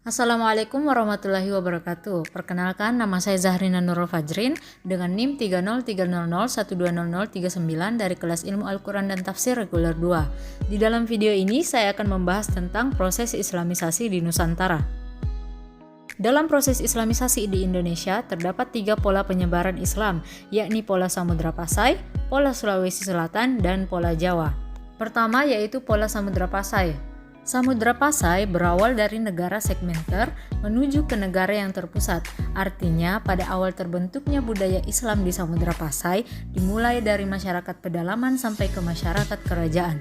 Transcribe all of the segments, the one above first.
Assalamualaikum warahmatullahi wabarakatuh. Perkenalkan, nama saya Zahrina Nurul Fajrin dengan NIM 30300120039 dari kelas Ilmu Al-Quran dan Tafsir Reguler 2. Di dalam video ini saya akan membahas tentang proses islamisasi di Nusantara. Dalam proses islamisasi di Indonesia terdapat 3 pola penyebaran Islam, yakni pola Samudra Pasai, pola Sulawesi Selatan, dan pola Jawa. Pertama yaitu pola Samudra Pasai. Samudra Pasai berawal dari negara segmenter menuju ke negara yang terpusat. Artinya, pada awal terbentuknya budaya Islam di Samudra Pasai dimulai dari masyarakat pedalaman sampai ke masyarakat kerajaan.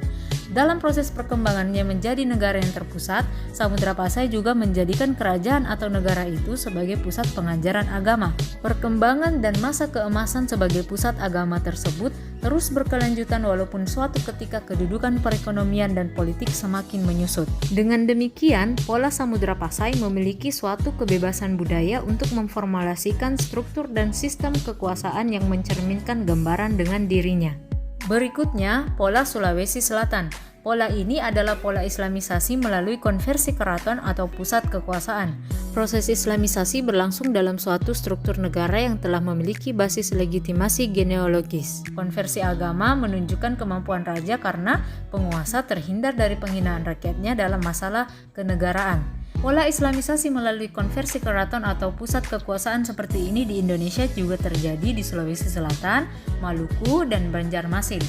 Dalam proses perkembangannya menjadi negara yang terpusat, Samudra Pasai juga menjadikan kerajaan atau negara itu sebagai pusat pengajaran agama. Perkembangan dan masa keemasan sebagai pusat agama tersebut terus berkelanjutan walaupun suatu ketika kedudukan perekonomian dan politik semakin menyusut. Dengan demikian, pola Samudra Pasai memiliki suatu kebebasan budaya untuk memformulasikan struktur dan sistem kekuasaan yang mencerminkan gambaran dengan dirinya. Berikutnya, pola Sulawesi Selatan. Pola ini adalah pola islamisasi melalui konversi keraton atau pusat kekuasaan. Proses islamisasi berlangsung dalam suatu struktur negara yang telah memiliki basis legitimasi genealogis. Konversi agama menunjukkan kemampuan raja karena penguasa terhindar dari penghinaan rakyatnya dalam masalah kenegaraan. Pola islamisasi melalui konversi keraton atau pusat kekuasaan seperti ini di Indonesia juga terjadi di Sulawesi Selatan, Maluku, dan Banjarmasin.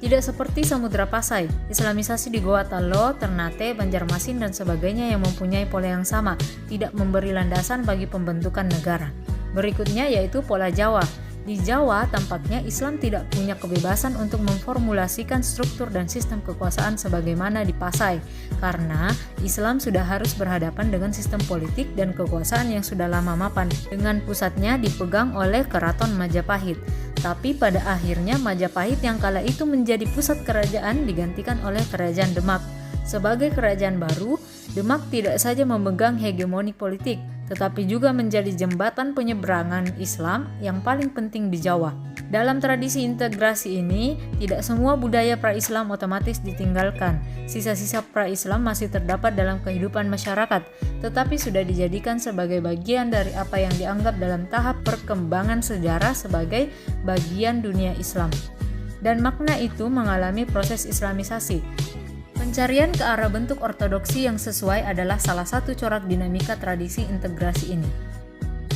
Tidak seperti Samudra Pasai, islamisasi di Goa Talo, Ternate, Banjarmasin, dan sebagainya yang mempunyai pola yang sama, tidak memberi landasan bagi pembentukan negara. Berikutnya yaitu pola Jawa. Di Jawa, tampaknya Islam tidak punya kebebasan untuk memformulasikan struktur dan sistem kekuasaan sebagaimana di Pasai, karena Islam sudah harus berhadapan dengan sistem politik dan kekuasaan yang sudah lama mapan, dengan pusatnya dipegang oleh Keraton Majapahit. Tapi pada akhirnya Majapahit yang kala itu menjadi pusat kerajaan digantikan oleh Kerajaan Demak. Sebagai kerajaan baru, Demak tidak saja memegang hegemoni politik, tetapi juga menjadi jembatan penyeberangan Islam yang paling penting di Jawa. Dalam tradisi integrasi ini, tidak semua budaya pra-Islam otomatis ditinggalkan. Sisa-sisa pra-Islam masih terdapat dalam kehidupan masyarakat, tetapi sudah dijadikan sebagai bagian dari apa yang dianggap dalam tahap perkembangan sejarah sebagai bagian dunia Islam. Dan makna itu mengalami proses islamisasi. Pencarian ke arah bentuk ortodoksi yang sesuai adalah salah satu corak dinamika tradisi integrasi ini.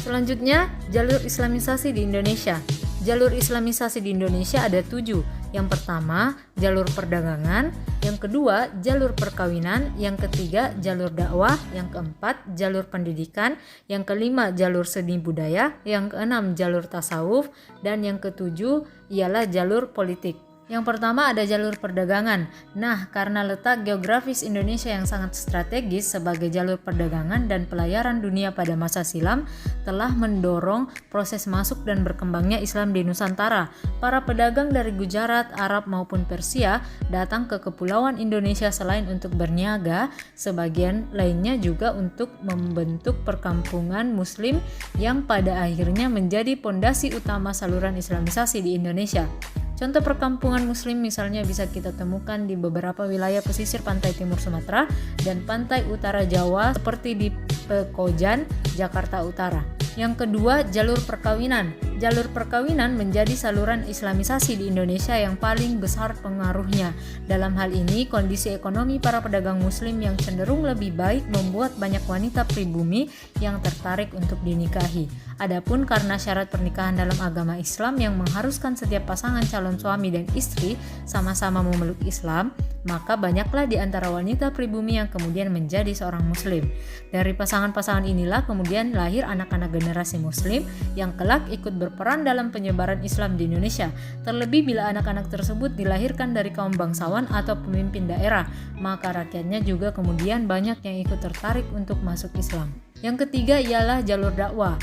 Selanjutnya, jalur islamisasi di Indonesia. Jalur islamisasi di Indonesia ada 7. Yang pertama, jalur perdagangan. Yang kedua, jalur perkawinan. Yang ketiga, jalur dakwah. Yang keempat, jalur pendidikan. Yang kelima, jalur seni budaya. Yang keenam, jalur tasawuf. Dan yang ketujuh ialah jalur politik. Yang pertama ada jalur perdagangan. Nah, karena letak geografis Indonesia yang sangat strategis sebagai jalur perdagangan dan pelayaran dunia pada masa silam telah mendorong proses masuk dan berkembangnya Islam di Nusantara. Para pedagang dari Gujarat, Arab maupun Persia datang ke kepulauan Indonesia selain untuk berniaga, sebagian lainnya juga untuk membentuk perkampungan Muslim yang pada akhirnya menjadi pondasi utama saluran islamisasi di Indonesia. Contoh perkampungan Muslim misalnya bisa kita temukan di beberapa wilayah pesisir pantai timur Sumatera dan pantai utara Jawa seperti di Pekojan, Jakarta Utara. Yang kedua, jalur perkawinan. Jalur perkawinan menjadi saluran islamisasi di Indonesia yang paling besar pengaruhnya. Dalam hal ini, kondisi ekonomi para pedagang Muslim yang cenderung lebih baik membuat banyak wanita pribumi yang tertarik untuk dinikahi. Adapun karena syarat pernikahan dalam agama Islam yang mengharuskan setiap pasangan calon suami dan istri sama-sama memeluk Islam, maka banyaklah di antara wanita pribumi yang kemudian menjadi seorang Muslim. Dari pasangan-pasangan inilah kemudian lahir anak-anak generasi Muslim yang kelak ikut berperan dalam penyebaran Islam di Indonesia. Terlebih bila anak-anak tersebut dilahirkan dari kaum bangsawan atau pemimpin daerah, maka rakyatnya juga kemudian banyak yang ikut tertarik untuk masuk Islam. Yang ketiga ialah jalur dakwah.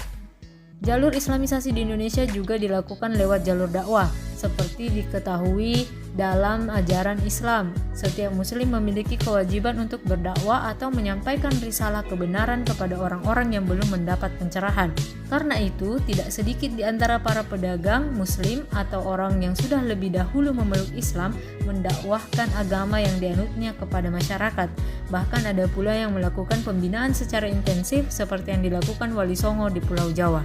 Jalur islamisasi di Indonesia juga dilakukan lewat jalur dakwah. Seperti diketahui dalam ajaran Islam, setiap muslim memiliki kewajiban untuk berdakwah atau menyampaikan risalah kebenaran kepada orang-orang yang belum mendapat pencerahan. Karena itu, tidak sedikit di antara para pedagang muslim atau orang yang sudah lebih dahulu memeluk Islam mendakwahkan agama yang dianutnya kepada masyarakat. Bahkan ada pula yang melakukan pembinaan secara intensif seperti yang dilakukan Wali Songo di Pulau Jawa.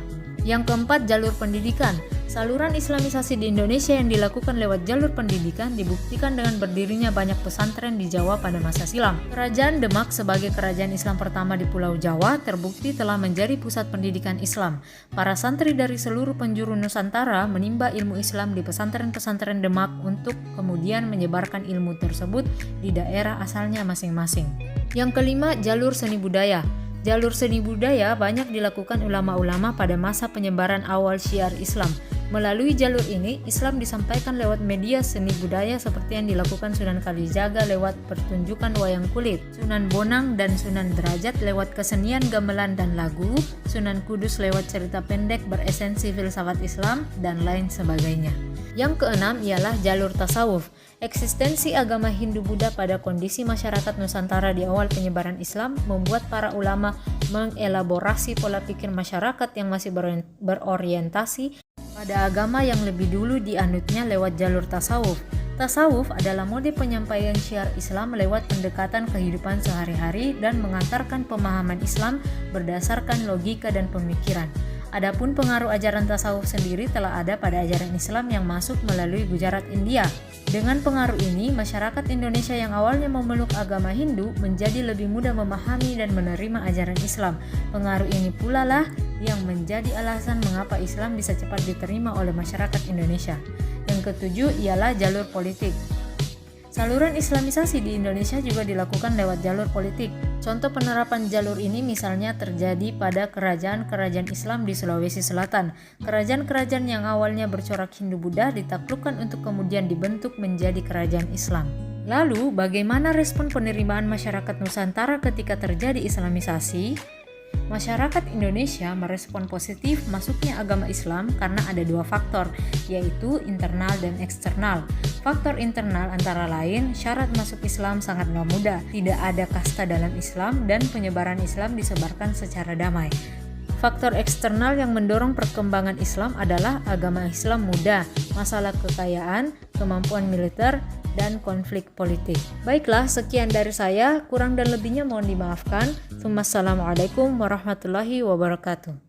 Yang keempat, jalur pendidikan. Saluran Islamisasi di Indonesia yang dilakukan lewat jalur pendidikan dibuktikan dengan berdirinya banyak pesantren di Jawa pada masa silam. Kerajaan Demak sebagai kerajaan Islam pertama di Pulau Jawa terbukti telah menjadi pusat pendidikan Islam. Para santri dari seluruh penjuru Nusantara menimba ilmu Islam di pesantren-pesantren Demak untuk kemudian menyebarkan ilmu tersebut di daerah asalnya masing-masing. Yang kelima, jalur seni budaya. Jalur seni budaya banyak dilakukan ulama-ulama pada masa penyebaran awal syiar Islam. Melalui jalur ini, Islam disampaikan lewat media seni budaya seperti yang dilakukan Sunan Kalijaga lewat pertunjukan wayang kulit, Sunan Bonang dan Sunan Derajat lewat kesenian gamelan dan lagu, Sunan Kudus lewat cerita pendek beresensi filsafat Islam, dan lain sebagainya. Yang keenam ialah jalur tasawuf. Eksistensi agama Hindu-Buddha pada kondisi masyarakat Nusantara di awal penyebaran Islam membuat para ulama mengelaborasi pola pikir masyarakat yang masih berorientasi pada agama yang lebih dulu dianutnya lewat jalur tasawuf. Tasawuf adalah mode penyampaian syiar Islam lewat pendekatan kehidupan sehari-hari dan mengantarkan pemahaman Islam berdasarkan logika dan pemikiran. Adapun pengaruh ajaran tasawuf sendiri telah ada pada ajaran Islam yang masuk melalui Gujarat, India. Dengan pengaruh ini, masyarakat Indonesia yang awalnya memeluk agama Hindu menjadi lebih mudah memahami dan menerima ajaran Islam. Pengaruh ini pula lah yang menjadi alasan mengapa Islam bisa cepat diterima oleh masyarakat Indonesia. Yang ketujuh ialah jalur politik. Saluran Islamisasi di Indonesia juga dilakukan lewat jalur politik. Contoh penerapan jalur ini misalnya terjadi pada kerajaan-kerajaan Islam di Sulawesi Selatan. Kerajaan-kerajaan yang awalnya bercorak Hindu-Buddha ditaklukkan untuk kemudian dibentuk menjadi kerajaan Islam. Lalu, bagaimana respon penerimaan masyarakat Nusantara ketika terjadi Islamisasi? Masyarakat Indonesia merespon positif masuknya agama Islam karena ada dua faktor, yaitu internal dan eksternal. Faktor internal antara lain, syarat masuk Islam sangatlah mudah, tidak ada kasta dalam Islam dan penyebaran Islam disebarkan secara damai. Faktor eksternal yang mendorong perkembangan Islam adalah agama Islam mudah, masalah kekayaan, kemampuan militer, dan konflik politik. Baiklah, sekian dari saya, kurang dan lebihnya mohon dimaafkan. Wassalamualaikum warahmatullahi wabarakatuh.